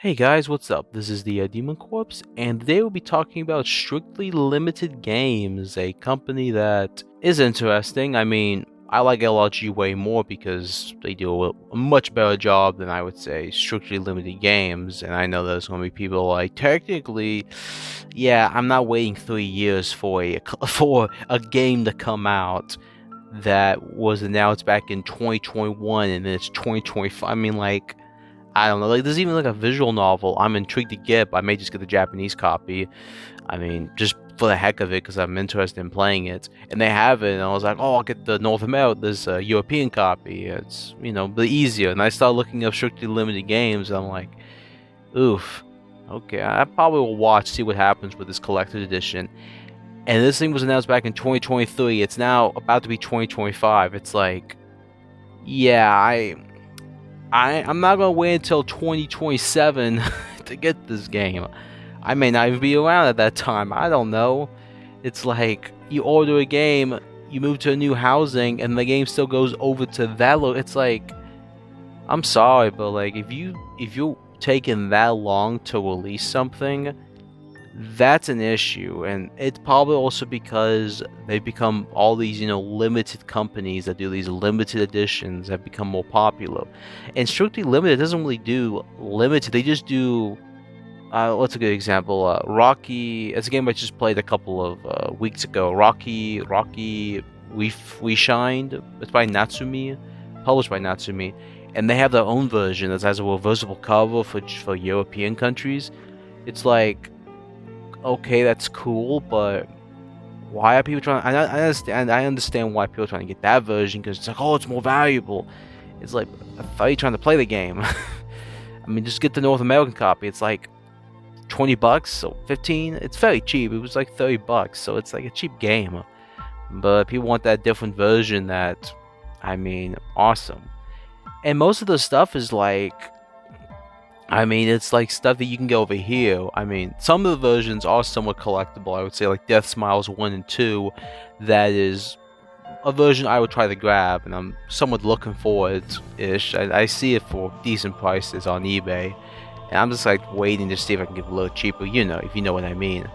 Hey guys, what's up? This is the Demon Corpse, and today we'll be talking about Strictly Limited Games, a company that is interesting. I mean, I like LRG way more because they do a much better job than I would say Strictly Limited Games, and I know there's going to be people like, technically, yeah, I'm not waiting 3 years for a game to come out that was announced back in 2021 and then it's 2025. I mean, like, I don't know. Like, there's even like a visual novel I'm intrigued to get, but I may just get the Japanese copy. I mean, just for the heck of it, because I'm interested in playing it. And they have it, and I was like, oh, I'll get the North America, this European copy. It's, the easier. And I started looking up strictly limited games, and I'm like, oof. Okay, I probably will watch, see what happens with this collector's edition. And this thing was announced back in 2023. It's now about to be 2025. It's like, yeah, I'm not gonna wait until 2027 to get this game. I may not even be around at that time. I don't know. It's like you order a game, you move to a new housing, and the game still goes over to that. It's like, I'm sorry, but like if you're taking that long to release something, that's an issue. And it's probably also because they've become all these limited companies that do these limited editions have become more popular. And Strictly Limited doesn't really do limited, they just do what's a good example? Rocky. It's a game I just played a couple of weeks ago. Rocky we Shined. It's by Natsumi, published by Natsumi, and they have their own version that has a reversible cover for European countries. It's like, okay, that's cool, but why are people trying? I understand why people are trying to get that version because it's like, oh, it's more valuable. It's like, I thought you're trying to play the game. I mean, just get the North American copy. It's like $20, so 15. It's very cheap. It was like $30, so it's like a cheap game. But people want that different version. That, I mean, awesome. And most of the stuff is like, I mean, it's like stuff that you can get over here. I mean, some of the versions are somewhat collectible. I would say like Death Smiles 1 and 2. That is a version I would try to grab, and I'm somewhat looking for it-ish. I see it for decent prices on eBay. And I'm just like waiting to see if I can get a little cheaper, if you know what I mean.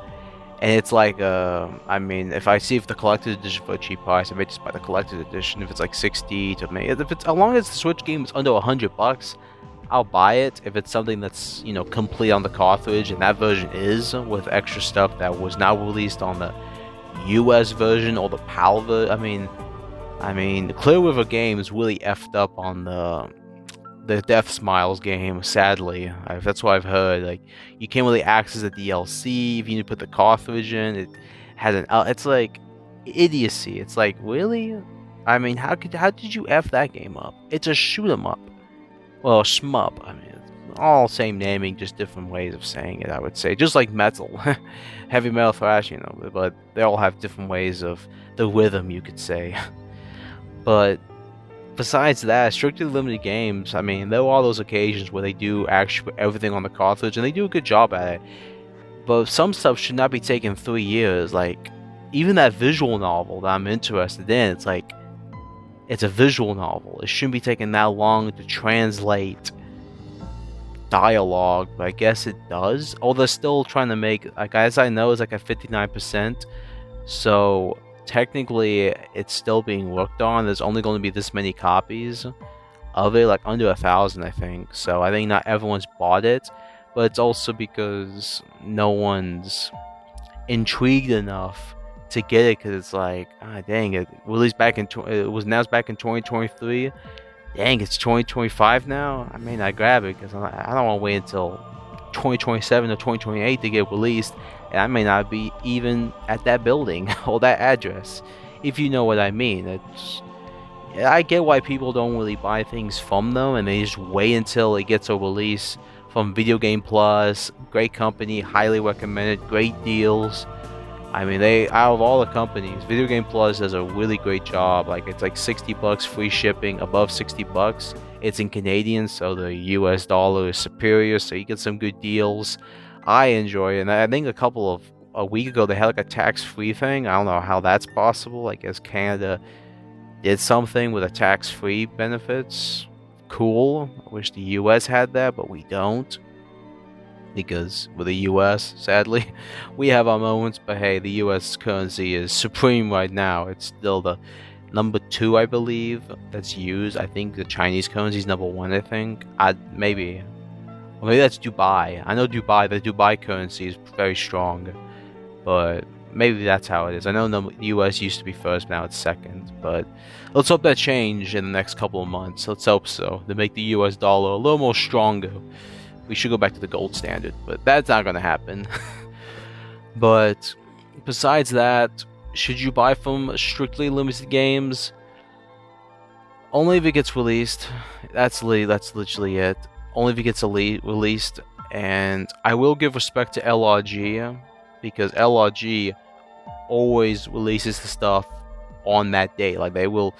And it's like, I mean, if I see if the collector's edition for a cheap price, I may just buy the collector's edition. If it's like 60 to me, if it's, as long as the Switch game is under $100, I'll buy it. If it's something that's, complete on the cartridge, and that version is with extra stuff that was not released on the US version or the PAL version. I mean, the Clear River game is really effed up on the Death Smiles game, sadly. That's what I've heard. Like, you can't really access the DLC if you need to put the cartridge in. It has it's like idiocy. It's like, really? I mean, how did you F that game up? It's a shoot 'em up. Well, shmup. I mean, it's all same naming, just different ways of saying it, I would say. Just like metal. Heavy metal thrash, but they all have different ways of the rhythm, you could say. But besides that, Strictly Limited Games, I mean, there are those occasions where they do actually put everything on the cartridge, and they do a good job at it. But some stuff should not be taking 3 years. Like, even that visual novel that I'm interested in, it's like, it's a visual novel. It shouldn't be taking that long to translate dialogue, but I guess it does. Oh, they're still trying to make, like, as I know, it's like a 59%. So technically, it's still being worked on. There's only going to be this many copies of it, like under 1,000, I think. So I think not everyone's bought it, but it's also because no one's intrigued enough to get it, because it's like, dang, it released back in it was announced back in 2023. Dang, it's 2025 now. I may not grab it because I don't want to wait until 2027 or 2028 to get released, and I may not be even at that building or that address, if you know what I mean. I get why people don't really buy things from them, and they just wait until it gets a release from Video Game Plus. Great company, highly recommended, great deals. I mean, out of all the companies, Video Game Plus does a really great job. Like, it's like $60 free shipping. Above $60, it's in Canadian, so the US dollar is superior, so you get some good deals. I enjoy it, and I think a week ago they had like a tax-free thing. I don't know how that's possible. I guess Canada did something with a tax-free benefits. Cool. I wish the US had that, but we don't. because with the US, sadly, we have our moments, but hey, the US currency is supreme right now. It's still the number 2, I believe, that's used. I think the Chinese currency is number 1, I think. Maybe. Or maybe that's Dubai. I know Dubai, the Dubai currency is very strong, but maybe that's how it is. I know the US used to be first, now it's second, but let's hope that change in the next couple of months. Let's hope so. To make the US dollar a little more stronger. We should go back to the gold standard, but that's not gonna happen. But besides that, should you buy from Strictly Limited Games? Only if it gets released. That's literally it. Only if it gets released. And I will give respect to LRG, because LRG always releases the stuff on that day. Like they will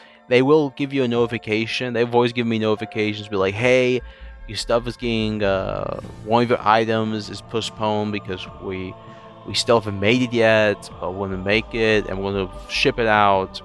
give you a notification. They've always given me notifications, be like, hey, your stuff is getting one of your items is postponed because we still haven't made it yet, but we're gonna make it and we're gonna ship it out,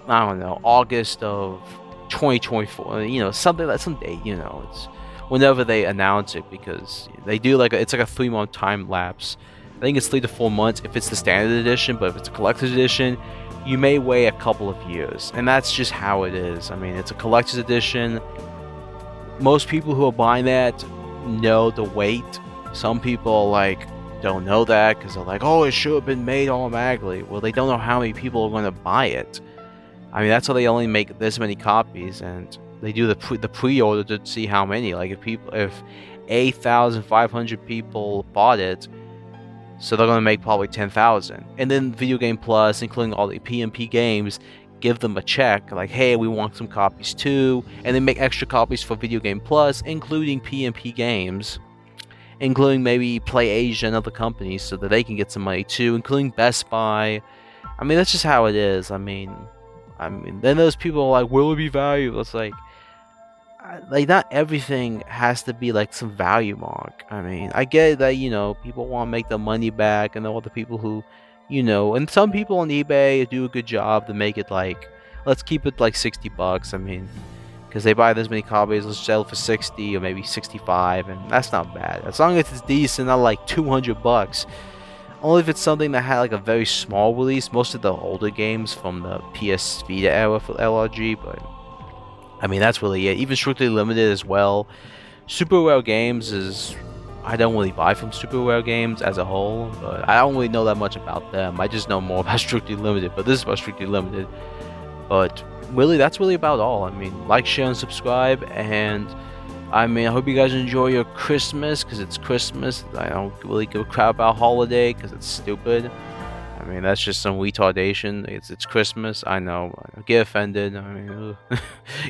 I don't know, August of 2024, you know, some date, you know, it's whenever they announce it, because they do it's like a 3-month time lapse. I think it's 3 to 4 months if it's the standard edition, but if it's a collector's edition, you may wait a couple of years, and that's just how it is. I mean, it's a collector's edition. Most people who are buying that know the wait. Some people don't know that because they're like, oh, it should have been made automatically. Well, they don't know how many people are going to buy it. I mean, that's why they only make this many copies, and they do the pre-order to see how many. Like if 8,500 people bought it, so they're going to make probably 10,000. And then Video Game Plus, including all the PMP games, give them a check like, hey, we want some copies too, and they make extra copies for Video Game Plus, including PMP games, including maybe PlayAsia and other companies, so that they can get some money too, including Best Buy. I mean, that's just how it is. I mean, then those people are like, will it be valuable? It's like not everything has to be like some value mark. I mean, I get that, you know, people want to make their money back, and all the people who, you know, and some people on eBay do a good job to make it like, let's keep it like $60. I mean, because they buy this many copies, let's sell it for 60 or maybe 65, and that's not bad as long as it's decent, not like $200. Only if it's something that had like a very small release. Most of the older games from the PS Vita era for LRG, but I mean, that's really it. Even Strictly Limited as well. Super Rare Games is, I don't really buy from Super Rare Games as a whole, but I don't really know that much about them. I just know more about Strictly Limited, but this is about Strictly Limited. But really, that's really about all. I mean, like, share, and subscribe, and I mean, I hope you guys enjoy your Christmas, because it's Christmas. I don't really give a crap about holiday, because it's stupid. I mean, that's just some retardation. It's Christmas. I know. Get offended. I mean,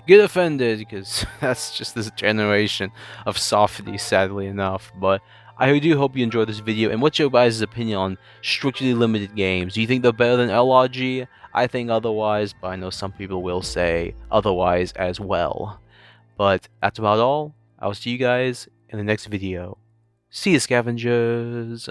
get offended, because that's just this generation of softies, sadly enough. But I do hope you enjoyed this video. And what's your guys' opinion on Strictly Limited games? Do you think they're better than LRG? I think otherwise, but I know some people will say otherwise as well. But that's about all. I'll see you guys in the next video. See you, scavengers!